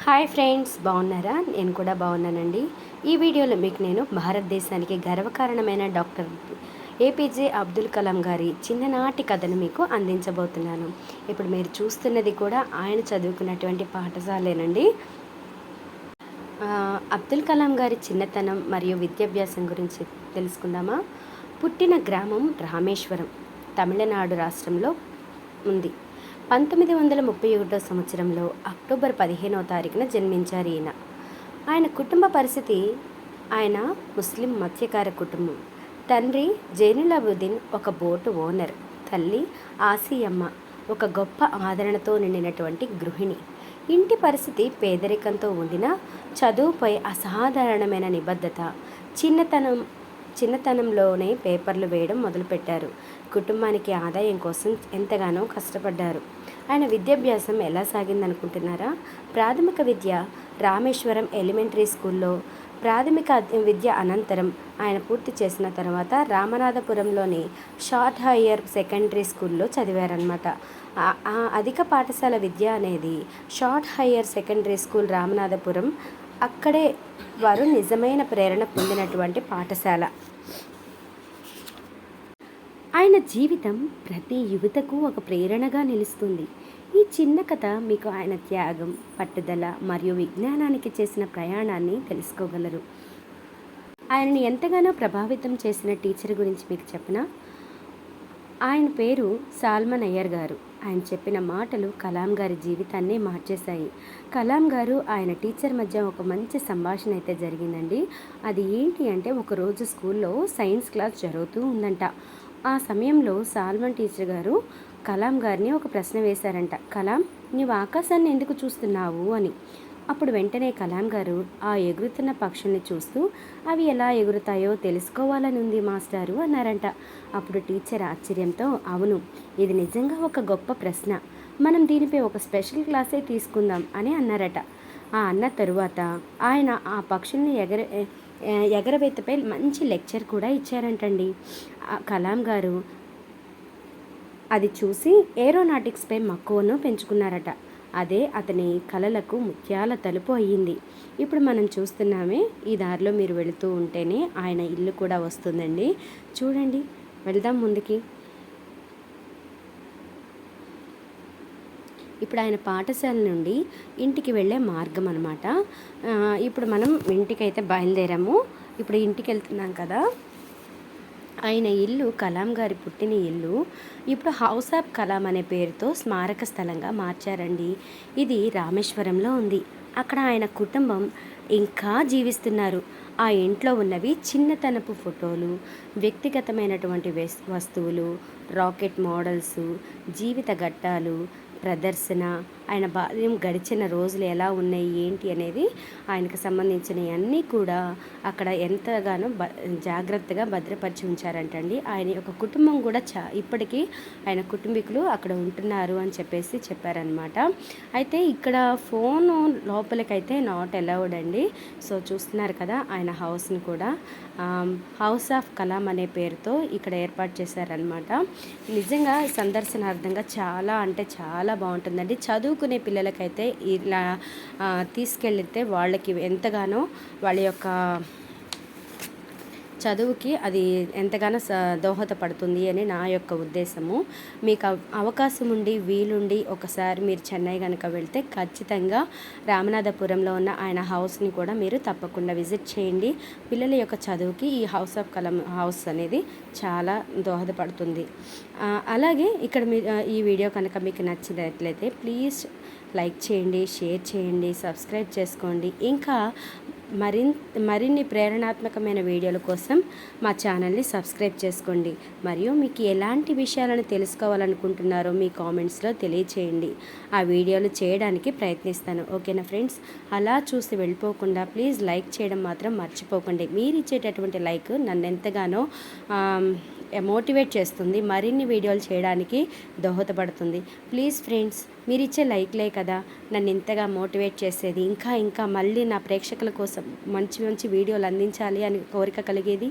Hi friends, బాగున్నారా? నేను కూడా బాగున్నానండి. ఈ వీడియోలో మీకు నేను భారతదేశానికి గర్వకారణమైన డాక్టర్ ఏపీజే అబ్దుల్ కలాం గారి చిన్ననాటి కథను మీకు అందించబోతున్నాను. ఇప్పుడు మీరు చూస్తున్నది కూడా ఆయన చదువుకున్నటువంటి పాఠశాలేనండి. అబ్దుల్ కలాం గారి చిన్నతనం మరియు విద్యాభ్యాసం గురించి తెలుసుకుందామా? పుట్టిన గ్రామం రామేశ్వరం, తమిళనాడు రాష్ట్రంలో ఉంది. 1931 సంవత్సరంలో అక్టోబర్ 15వ తారీఖున జన్మించారు ఈయన. ఆయన కుటుంబ పరిస్థితి, ఆయన ముస్లిం మత్స్యకార కుటుంబం. తండ్రి జైనులాబుద్దీన్ ఒక బోటు ఓనర్, తల్లి ఆసియమ్మ ఒక గొప్ప ఆదరణతో నిండినటువంటి గృహిణి. ఇంటి పరిస్థితి పేదరికంతో ఉండిన చదువుపై అసాధారణమైన నిబద్ధత. చిన్నతనంలోనే పేపర్లు వేయడం మొదలుపెట్టారు. కుటుంబానికి ఆదాయం కోసం ఎంతగానో కష్టపడ్డారు. ఆయన విద్యాభ్యాసం ఎలా సాగిందనుకుంటున్నారా? ప్రాథమిక విద్య రామేశ్వరం ఎలిమెంటరీ స్కూల్లో, ప్రాథమిక విద్య అనంతరం ఆయన పూర్తి చేసిన తర్వాత రామనాథపురంలోని షార్ట్ హయ్యర్ సెకండరీ స్కూల్లో చదివారనమాట. అధిక పాఠశాల విద్య అనేది short higher secondary school Ramanathapuram. అక్కడే వారు నిజమైన ప్రేరణ పొందినటువంటి పాఠశాల. ఆయన జీవితం ప్రతి యువతకు ఒక ప్రేరణగా నిలుస్తుంది. ఈ చిన్న కథ మీకు ఆయన త్యాగం, పట్టుదల మరియు విజ్ఞానానికి చేసిన ప్రయాణాన్ని తెలుసుకోగలరు. ఆయనని ఎంతగానో ప్రభావితం చేసిన టీచర్ గురించి మీకు చెప్పనా? ఆయన పేరు సాల్మన్ అయ్యర్ గారు. ఆయన చెప్పిన మాటలు కలాం గారి జీవితాన్నే మార్చేశాయి. కలాం గారు ఆయన టీచర్ మధ్య ఒక మంచి సంభాషణ అయితే జరిగిందండి. అది ఏంటి అంటే, ఒకరోజు స్కూల్లో సైన్స్ క్లాస్ జరుగుతూ ఉందంట. ఆ సమయంలో సాల్మన్ టీచర్ గారు కలాం గారిని ఒక ప్రశ్న వేశారంట. కలాం, నీవు ఆకాశాన్ని ఎందుకు చూస్తున్నావు అని. అప్పుడు వెంటనే కలాం గారు ఆ ఎగురుతున్న పక్షుల్ని చూస్తూ, అవి ఎలా ఎగురుతాయో తెలుసుకోవాలని ఉంది మాస్టారు అన్నారంట. అప్పుడు టీచర్ ఆశ్చర్యంతో, అవును, ఇది నిజంగా ఒక గొప్ప ప్రశ్న, మనం దీనిపై ఒక స్పెషల్ క్లాసే తీసుకుందాం అని అన్నారట. అన్న తరువాత ఆయన ఆ పక్షుల్ని ఎగరవేతపై మంచి లెక్చర్ కూడా ఇచ్చారంటండి. కలాం గారు అది చూసి ఏరోనాటిక్స్పై మక్కువను పెంచుకున్నారట. అదే అతని కలలకు ముత్యాల తలుపు అయ్యింది. ఇప్పుడు మనం చూస్తున్నామే, ఈ దారిలో మీరు వెళుతూ ఉంటేనే ఆయన ఇల్లు కూడా వస్తుందండి. చూడండి, వెళ్దాం ముందుకి. ఇప్పుడు ఆయన పాఠశాల నుండి ఇంటికి వెళ్ళే మార్గం అనమాట. ఇప్పుడు మనం ఇంటికైతే బయలుదేరాము. ఇప్పుడు ఇంటికి వెళ్తున్నాం కదా. ఆయన ఇల్లు, కలాం గారి పుట్టిన ఇల్లు, ఇప్పుడు హౌస్ ఆఫ్ కలాం అనే పేరుతో స్మారక స్థలంగా మార్చారండి. ఇది రామేశ్వరంలో ఉంది. అక్కడ ఆయన కుటుంబం ఇంకా జీవిస్తున్నారు. ఆ ఇంట్లో ఉన్నవి చిన్నతనపు ఫోటోలు, వ్యక్తిగతమైనటువంటి వస్తువులు, రాకెట్ మోడల్స్, జీవిత ఘట్టాలు, ప్రదర్శన, ఆయన బాల్యం గడిచిన రోజులు ఎలా ఉన్నాయి ఏంటి అనేది ఆయనకు సంబంధించినవి అన్నీ కూడా అక్కడ ఎంతగానో జాగ్రత్తగా భద్రపరిచి ఉంచారంటండి. ఆయన యొక్క కుటుంబం కూడా ఇప్పటికీ ఆయన కుటుంబీకులు అక్కడ ఉంటున్నారు అని చెప్పారనమాట. అయితే ఇక్కడ ఫోను లోపలికైతే నాట్ అలౌడ్ అండి. సో చూస్తున్నారు కదా, ఆయన హౌస్ని కూడా హౌస్ ఆఫ్ కలాం అనే పేరుతో ఇక్కడ ఏర్పాటు చేశారనమాట. నిజంగా సందర్శనార్థంగా చాలా అంటే చాలా బాగుంటుందండి. చదువుకునే పిల్లలకైతే ఇలా తీసుకెళ్తే వాళ్ళకి ఎంతగానో వాళ్ళ యొక్క చదువుకి అది ఎంతగానో దోహదపడుతుంది అని నా యొక్క ఉద్దేశము. మీకు అవకాశం ఉండి వీలుండి ఒకసారి మీరు చెన్నై కనుక వెళ్తే ఖచ్చితంగా రామనాథపురంలో ఉన్న ఆయన హౌస్ని కూడా మీరు తప్పకుండా విజిట్ చేయండి. పిల్లల యొక్క చదువుకి ఈ హౌస్ ఆఫ్ కలాం హౌస్ అనేది చాలా దోహదపడుతుంది. అలాగే ఇక్కడ ఈ వీడియో కనుక మీకు నచ్చినట్లయితే ప్లీజ్ లైక్ చేయండి, షేర్ చేయండి, సబ్స్క్రైబ్ చేసుకోండి. ఇంకా మరిన్ని ప్రేరణాత్మకమైన వీడియోల కోసం మా ఛానల్ని సబ్స్క్రైబ్ చేసుకోండి. మరియు మీకు ఎలాంటి విషయాలను తెలుసుకోవాలనుకుంటున్నారో మీ కామెంట్స్లో తెలియచేయండి. ఆ వీడియోలు చేయడానికి ప్రయత్నిస్తాను. ఓకేనా ఫ్రెండ్స్? అలా చూసి వెళ్ళిపోకుండా ప్లీజ్ లైక్ చేయడం మాత్రం మర్చిపోకండి. మీరు ఇచ్చేటటువంటి లైక్ నన్ను ఎంతగానో మోటివేట్ చేస్తుంది, మరిన్ని వీడియోలు చేయడానికి దోహదపడుతుంది. ప్లీజ్ ఫ్రెండ్స్, మీరు ఇచ్చే లైక్లే కదా నన్ను ఇంతగా మోటివేట్ చేసేది. ఇంకా మళ్ళీ నా ప్రేక్షకుల కోసం మంచి మంచి వీడియోలు అందించాలి అని కోరిక కలిగేది.